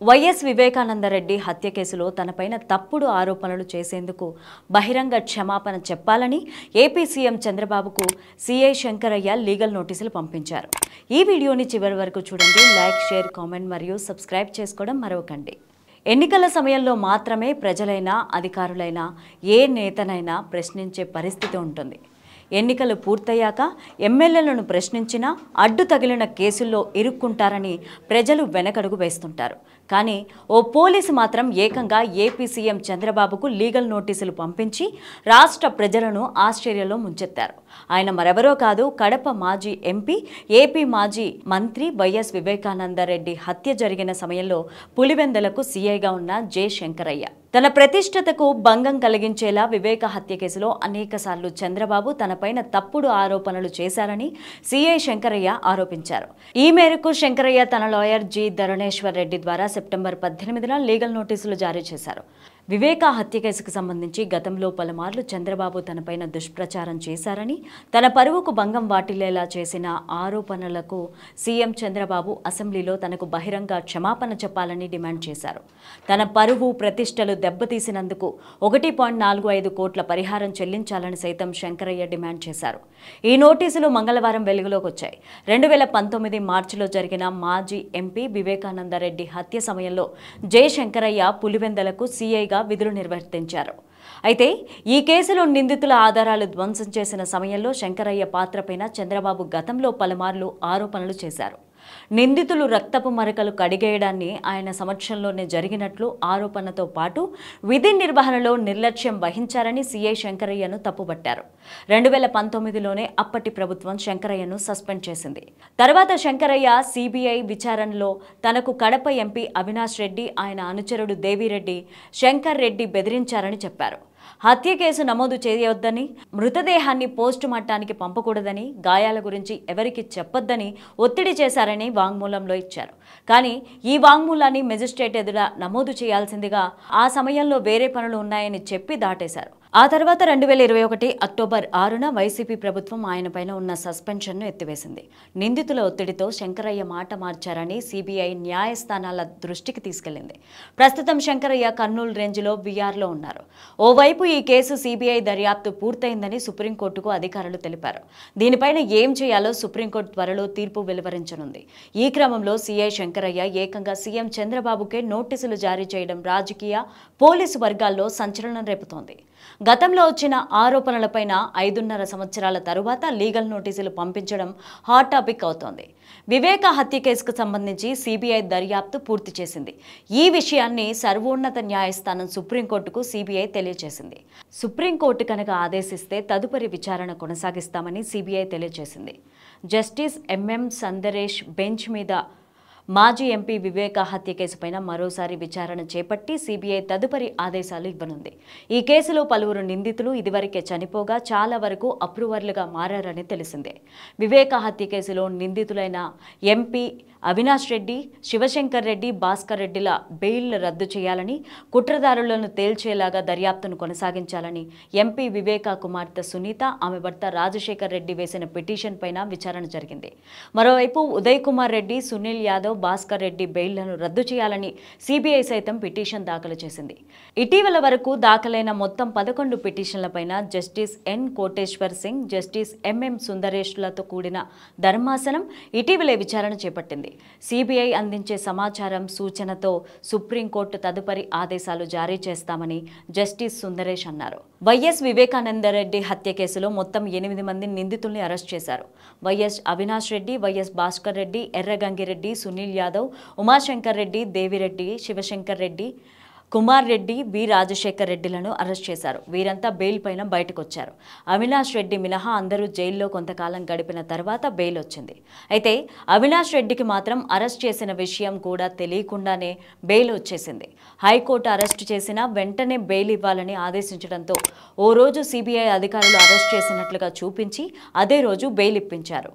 YS Vivekananda Reddy హత్య కేసులో తనపైన తప్పుడు ఆరోపణలు చేసేందుకు బహిరంగ క్షమాపణ చెప్పాలని ఏపీ సీఎం చంద్రబాబుకు సీఐ శంకరయ్య లీగల్ నోటీసులు పంపించారు. ఈ వీడియోని చివరి వరకు చూడండి. లైక్, షేర్, కామెంట్ మరియు సబ్స్క్రైబ్ చేసుకోవడం మరవకండి. ఎన్నికల సమయంలో మాత్రమే ప్రజలైనా అధికారులైనా ఏ నేతనైనా ప్రశ్నించే పరిస్థితి ఉంటుంది. ఎన్నికలు పూర్తయ్యాక ఎమ్మెల్యేలను ప్రశ్నించినా అడ్డు తగిలిన కేసుల్లో ఇరుక్కుంటారని ప్రజలు వెనకడుగు వేస్తుంటారు. కానీ ఓ పోలీసు మాత్రం ఏకంగా ఏపీ సీఎం చంద్రబాబుకు లీగల్ నోటీసులు పంపించి రాష్ట్ర ప్రజలను ఆశ్చర్యంలో ముంచెత్తారు. ఆయన మరెవరో కాదు, కడప మాజీ ఎంపీ, ఏపీ మాజీ మంత్రి వైఎస్ వివేకానందరెడ్డి హత్య జరిగిన సమయంలో పులివెందులకు సీఐగా ఉన్న జె శంకరయ్య. తన ప్రతిష్టతకు భంగం కలిగించేలా వివేక హత్య కేసులో అనేకసార్లు చంద్రబాబు తనపైన తప్పుడు ఆరోపణలు చేశారని సీఐ శంకరయ్య ఆరోపించారు. ఈ మేరకు శంకరయ్య తన లాయర్ జి ధరణేశ్వర్ రెడ్డి ద్వారా సెప్టెంబర్ 18న లీగల్ నోటీసులు జారీ చేశారు. వివేక హత్య కేసుకు సంబంధించి గతంలో పలుమార్లు చంద్రబాబు తనపైన దుష్ప్రచారం చేశారని, తన పరువుకు భంగం వాటిల్లేలా చేసిన ఆరోపణలకు సీఎం చంద్రబాబు అసెంబ్లీలో తనకు బహిరంగ క్షమాపణ చెప్పాలని డిమాండ్ చేశారు. తన పరువు ప్రతిష్టలు దెబ్బతీసినందుకు 1.45 కోట్ల పరిహారం చెల్లించాలని సైతం శంకరయ్య డిమాండ్ చేశారు. ఈ నోటీసులు మంగళవారం వెలుగులోకి వచ్చాయి. 2019 మార్చిలో జరిగిన మాజీ ఎంపీ వివేకానందరెడ్డి హత్య సమయంలో జె శంకరయ్య పులివెందులకు సీఐగా విధులు నిర్వర్తించారు. అయితే ఈ కేసులో నిందితుల ఆధారాలు ధ్వంసం చేసిన సమయంలో శంకరయ్య పాత్రపైన చంద్రబాబు గతంలో పలుమార్లు ఆరోపణలు చేశారు. నిందితులు రక్తపు మరకలు కడిగేయడాన్ని ఆయన సమక్షంలోనే జరిగినట్లు ఆరోపణతో పాటు విధి నిర్వహణలో నిర్లక్ష్యం వహించారని సీఐ శంకరయ్యను తప్పుబట్టారు. 2019లోనే అప్పటి ప్రభుత్వం శంకరయ్యను సస్పెండ్ చేసింది. తర్వాత శంకరయ్య సిబిఐ విచారణలో తనకు కడప ఎంపీ అవినాష్ రెడ్డి, ఆయన అనుచరుడు దేవిరెడ్డి శంకర్ రెడ్డి బెదిరించారని చెప్పారు. హత్య కేసు నమోదు చేయొద్దని, మృతదేహాన్ని పోస్టు మార్టానికి పంపకూడదని, గాయాల గురించి ఎవరికి చెప్పొద్దని ఒత్తిడి చేశారని వాంగ్మూలంలో ఇచ్చారు. కానీ ఈ వాంగ్మూలాన్ని మెజిస్ట్రేట్ ఎదుట నమోదు చేయాల్సిందిగా ఆ సమయంలో వేరే పనులు ఉన్నాయని చెప్పి దాటేశారు. ఆ తర్వాత 2021 అక్టోబర్ 6న వైసీపీ ప్రభుత్వం ఆయనపైన ఉన్న సస్పెన్షన్ను ఎత్తివేసింది. నిందితుల ఒత్తిడితో శంకరయ్య మాట మార్చారని సిబిఐ న్యాయస్థానాల దృష్టికి తీసుకెళ్లింది. ప్రస్తుతం శంకరయ్య కర్నూలు రేంజ్లో విఆర్లో ఉన్నారు. ఓవైపు ఈ కేసు సిబిఐ దర్యాప్తు పూర్తయిందని సుప్రీంకోర్టుకు అధికారులు తెలిపారు. దీనిపైన ఏం చేయాలో సుప్రీంకోర్టు త్వరలో తీర్పు వెలువరించనుంది. ఈ క్రమంలో సీఐ శంకరయ్య ఏకంగా సీఎం చంద్రబాబుకే నోటీసులు జారీ చేయడం రాజకీయ, పోలీసు వర్గాల్లో సంచలనం రేపుతోంది. గతంలో వచ్చిన ఆరోపణలపైన 5.5 సంవత్సరాల తరువాత లీగల్ నోటీసులు పంపించడం హాట్ టాపిక్ అవుతోంది. వివేక హత్య కేసుకు సంబంధించి సిబిఐ దర్యాప్తు పూర్తి చేసింది. ఈ విషయాన్ని సర్వోన్నత న్యాయస్థానం సుప్రీంకోర్టుకు సిబిఐ తెలియజేసింది. సుప్రీంకోర్టు కనుక ఆదేశిస్తే తదుపరి విచారణ కొనసాగిస్తామని సిబిఐ తెలియజేసింది. జస్టిస్ ఎంఎం సందరేష్ బెంచ్ మీద మాజీ ఎంపీ వివేక హత్య కేసుపైన మరోసారి విచారణ చేపట్టి సిబిఐ తదుపరి ఆదేశాలు ఇవ్వనుంది. ఈ కేసులో పలువురు నిందితులు ఇదివరకే చనిపోగా చాలా వరకు అప్రూవర్లుగా మారారని తెలిసిందే. వివేక హత్య కేసులో నిందితులైన ఎంపీ అవినాష్ రెడ్డి, శివశంకర్ రెడ్డి, భాస్కర్ రెడ్డిల బెయిల్ రద్దు చేయాలని, కుట్రదారులను తేల్చేలాగా దర్యాప్తును కొనసాగించాలని ఎంపీ వివేక కుమార్తె సునీత, ఆమె భర్త రాజశేఖర్ రెడ్డి వేసిన పిటిషన్ పైన విచారణ జరిగింది. మరోవైపు ఉదయ్ కుమార్ రెడ్డి, సునీల్ యాదవ్, భాస్కర్ రెడ్డి బెయిల్లను రద్దు చేయాలని సిబిఐ సైతం పిటిషన్ దాఖలు చేసింది. ఇటీవల వరకు దాఖలైన మొత్తం 11 పిటిషన్లపైన justice N Koteshwar Singh, justice M M సుందరేష్లతో కూడిన ధర్మాసనం ఇటీవలే విచారణ చేపట్టింది. సిబిఐ అందించే సమాచారం, సూచనతో సుప్రీంకోర్టు తదుపరి ఆదేశాలు జారీ చేస్తామని జస్టిస్ సుందరేష్ అన్నారు. వైఎస్ వివేకానందరెడ్డి హత్య కేసులో మొత్తం 8 మంది నిందితుల్ని అరెస్ట్ చేశారు. Y S Avinash Reddy, Y S Bhaskar Reddy, Erragangireddy, Sunil Yadav, Umashankar Reddy, Devireddy, Shivashankar Reddy, Kumar Reddy, B Rajasekhar రెడ్డిలను అరెస్ట్ చేశారు. వీరంతా బెయిల్ పైన బయటకొచ్చారు. అవినాష్ రెడ్డి మినహా అందరూ జైల్లో కొంతకాలం గడిపిన తర్వాత బెయిల్ వచ్చింది. అయితే అవినాష్ రెడ్డికి మాత్రం అరెస్ట్ చేసిన విషయం కూడా తెలియకుండానే బెయిల్ వచ్చేసింది. హైకోర్టు అరెస్టు చేసినా వెంటనే బెయిల్ ఇవ్వాలని ఆదేశించడంతో ఓ రోజు సిబిఐ అధికారులు అరెస్ట్ చేసినట్లుగా చూపించి అదే రోజు బెయిల్ ఇప్పించారు.